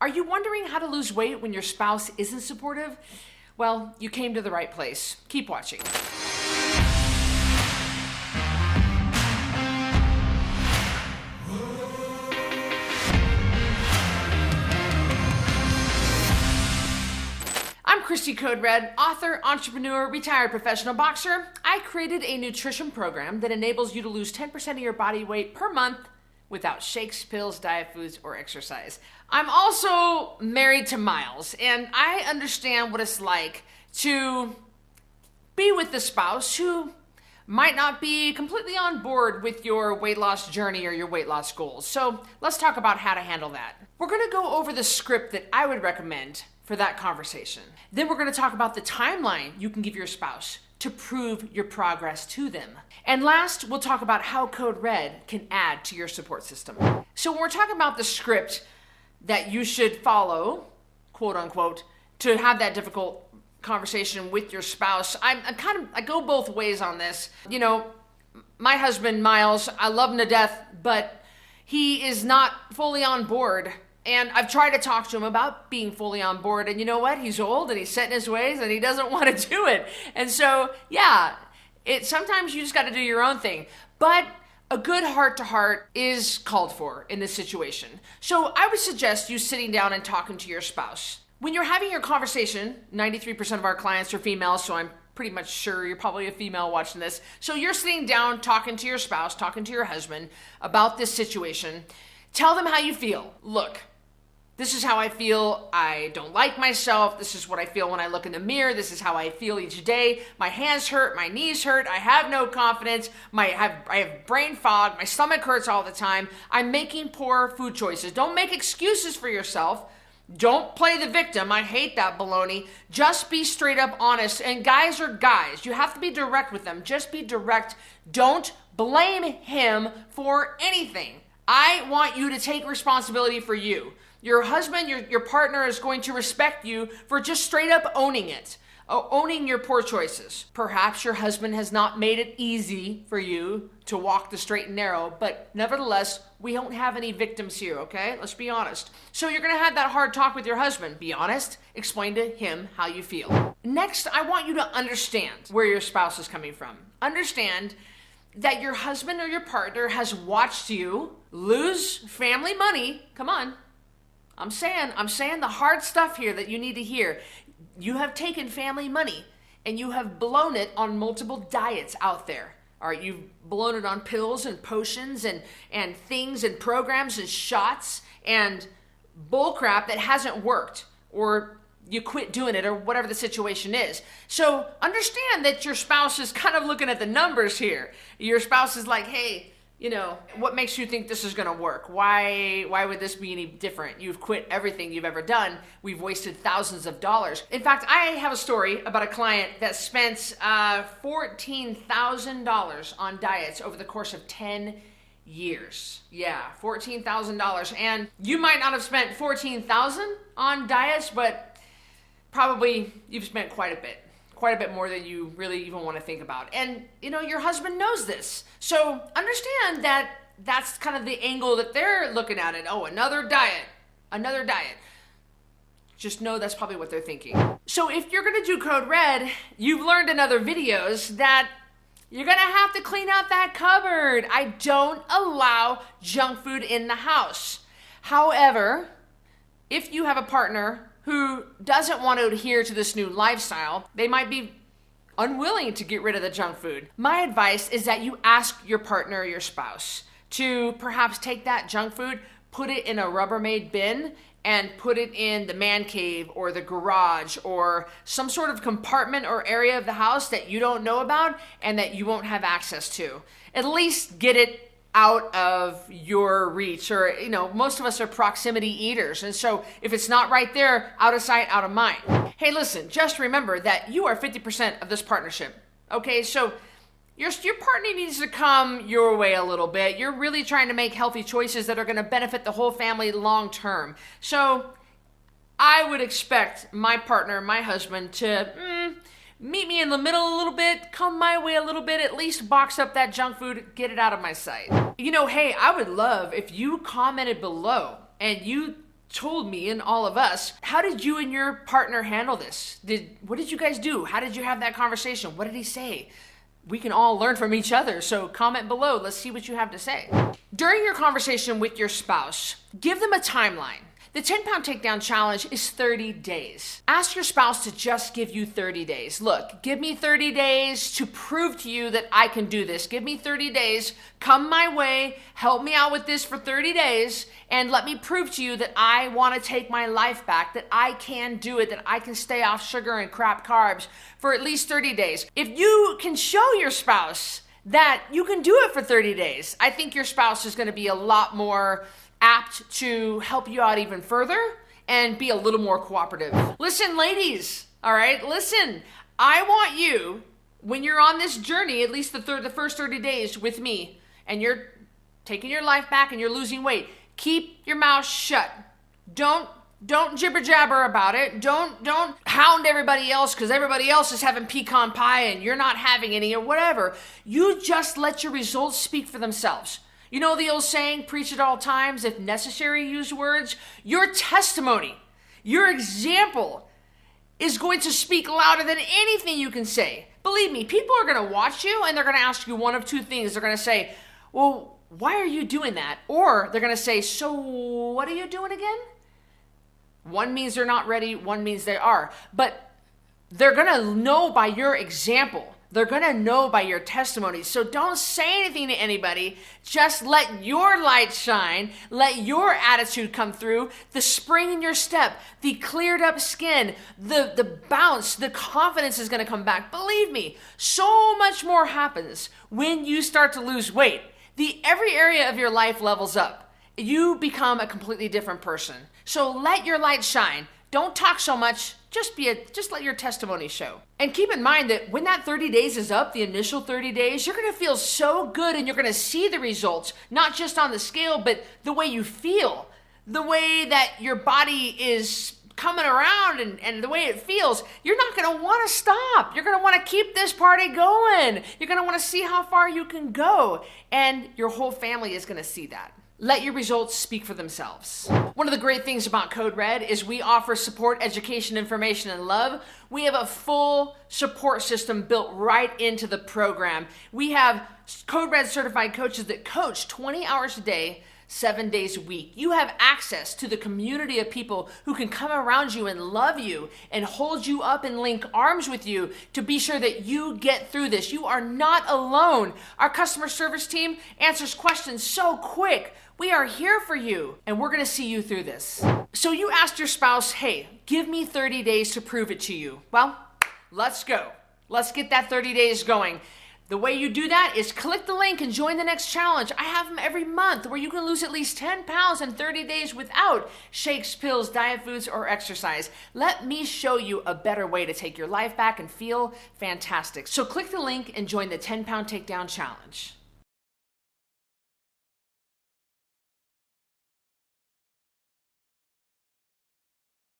Are you wondering how to lose weight when your spouse isn't supportive? Well, you came to the right place. Keep watching. I'm Cristy Code Red, author, entrepreneur, retired professional boxer. I created a nutrition program that enables you to lose 10% of your body weight per month without shakes, pills, diet foods, or exercise. I'm also married to Miles, and I understand what it's like to be with the spouse who might not be completely on board with your weight loss journey or your weight loss goals. So let's talk about how to handle that. We're gonna go over the script that I would recommend for that conversation. Then we're gonna talk about the timeline you can give your spouse to prove your progress to them. And last, we'll talk about how Code Red can add to your support system. So when we're talking about the script that you should follow, quote unquote, to have that difficult conversation with your spouse, I go both ways on this. You know, my husband, Miles, I love him to death, but he is not fully on board. And I've tried to talk to him about being fully on board. And you know what? He's old and he's set in his ways and he doesn't want to do it. And so, yeah, sometimes you just got to do your own thing. But a good heart-to-heart is called for in this situation. So I would suggest you sitting down and talking to your spouse. When you're having your conversation, 93% of our clients are females, so I'm pretty much sure you're probably a female watching this. So you're sitting down talking to your spouse, talking to your husband about this situation. Tell them how you feel. Look, this is how I feel. I don't like myself. This is what I feel when I look in the mirror. This is how I feel each day. My hands hurt. My knees hurt. I have no confidence. I have brain fog. My stomach hurts all the time. I'm making poor food choices. Don't make excuses for yourself. Don't play the victim. I hate that baloney. Just be straight up honest. And guys are guys. You have to be direct with them. Just be direct. Don't blame him for anything. I want you to take responsibility for you. Your husband, your partner is going to respect you for just straight up owning it, owning your poor choices. Perhaps your husband has not made it easy for you to walk the straight and narrow, but nevertheless, we don't have any victims here, okay? Let's be honest. So you're gonna have that hard talk with your husband. Be honest, explain to him how you feel. Next, I want you to understand where your spouse is coming from. Understand that your husband or your partner has watched you lose family money. Come on. I'm saying the hard stuff here that you need to hear. You have taken family money and you have blown it on multiple diets out there. All right, you've blown it on pills and potions and things and programs and shots and bullcrap that hasn't worked, or you quit doing it, or whatever the situation is. So understand that your spouse is kind of looking at the numbers here. Your spouse is like, hey, you know, what makes you think this is going to work? Why would this be any different? You've quit everything you've ever done. We've wasted thousands of dollars. In fact, I have a story about a client that spent $14,000 on diets over the course of 10 years. Yeah, $14,000. And you might not have spent $14,000 on diets, but probably you've spent quite a bit more than you really even want to think about. And, you know, your husband knows this. So understand that that's kind of the angle that they're looking at it. Oh, another diet. Just know that's probably what they're thinking. So if you're going to do Code Red, you've learned in other videos that you're going to have to clean out that cupboard. I don't allow junk food in the house. However, if you have a partner who doesn't want to adhere to this new lifestyle, they might be unwilling to get rid of the junk food. My advice is that you ask your partner or your spouse to perhaps take that junk food, put it in a Rubbermaid bin, and put it in the man cave or the garage or some sort of compartment or area of the house that you don't know about and that you won't have access to. At least get it out of your reach, or, you know, most of us are proximity eaters. And so if it's not right there, out of sight, out of mind. Hey, listen, just remember that you are 50% of this partnership. Okay, so your partner needs to come your way a little bit. You're really trying to make healthy choices that are going to benefit the whole family long term. So I would expect my partner, my husband, to meet me in the middle a little bit, come my way a little bit, at least box up that junk food, get it out of my sight. You know, hey, I would love if you commented below and you told me and all of us, how did you and your partner handle this? What did you guys do? How did you have that conversation? What did he say? We can all learn from each other, so comment below. Let's see what you have to say. During your conversation with your spouse, give them a timeline. The 10-pound takedown challenge is 30 days. Ask your spouse to just give you 30 days. Look, give me 30 days to prove to you that I can do this. Give me 30 days, come my way, help me out with this for 30 days, and let me prove to you that I want to take my life back, that I can do it, that I can stay off sugar and crap carbs for at least 30 days. If you can show your spouse that you can do it for 30 days, I think your spouse is going to be a lot more apt to help you out even further and be a little more cooperative. Listen, ladies, all right, listen. I want you, when you're on this journey, at least the first 30 days with me, and you're taking your life back and you're losing weight, keep your mouth shut. Don't jibber jabber about it. Don't hound everybody else because everybody else is having pecan pie and you're not having any or whatever. You just let your results speak for themselves. You know the old saying, preach at all times, if necessary, use words. Your testimony, your example is going to speak louder than anything you can say. Believe me, people are going to watch you and they're going to ask you one of two things. They're going to say, well, why are you doing that? Or they're going to say, so what are you doing again? One means they're not ready, one means they are. But they're going to know by your example. They're going to know by your testimony. So don't say anything to anybody. Just let your light shine. Let your attitude come through. The spring in your step, the cleared up skin, the bounce, the confidence is going to come back. Believe me, so much more happens when you start to lose weight. Every area of your life levels up. You become a completely different person. So let your light shine. Don't talk so much. Just let your testimony show. And keep in mind that when that 30 days is up, the initial 30 days, you're going to feel so good and you're going to see the results, not just on the scale, but the way you feel, the way that your body is coming around and the way it feels. You're not going to want to stop. You're going to want to keep this party going. You're going to want to see how far you can go. And your whole family is going to see that. Let your results speak for themselves. One of the great things about Code Red is we offer support, education, information, and love. We have a full support system built right into the program. We have Code Red certified coaches that coach 20 hours a day, 7 days a week. You have access to the community of people who can come around you and love you and hold you up and link arms with you to be sure that you get through this. You are not alone. Our customer service team answers questions so quick. We are here for you, and we're going to see you through this. So you asked your spouse, hey, give me 30 days to prove it to you. Well, let's go. Let's get that 30 days going. The way you do that is click the link and join the next challenge. I have them every month where you can lose at least 10 pounds in 30 days without shakes, pills, diet foods, or exercise. Let me show you a better way to take your life back and feel fantastic. So click the link and join the 10-Pound Takedown Challenge.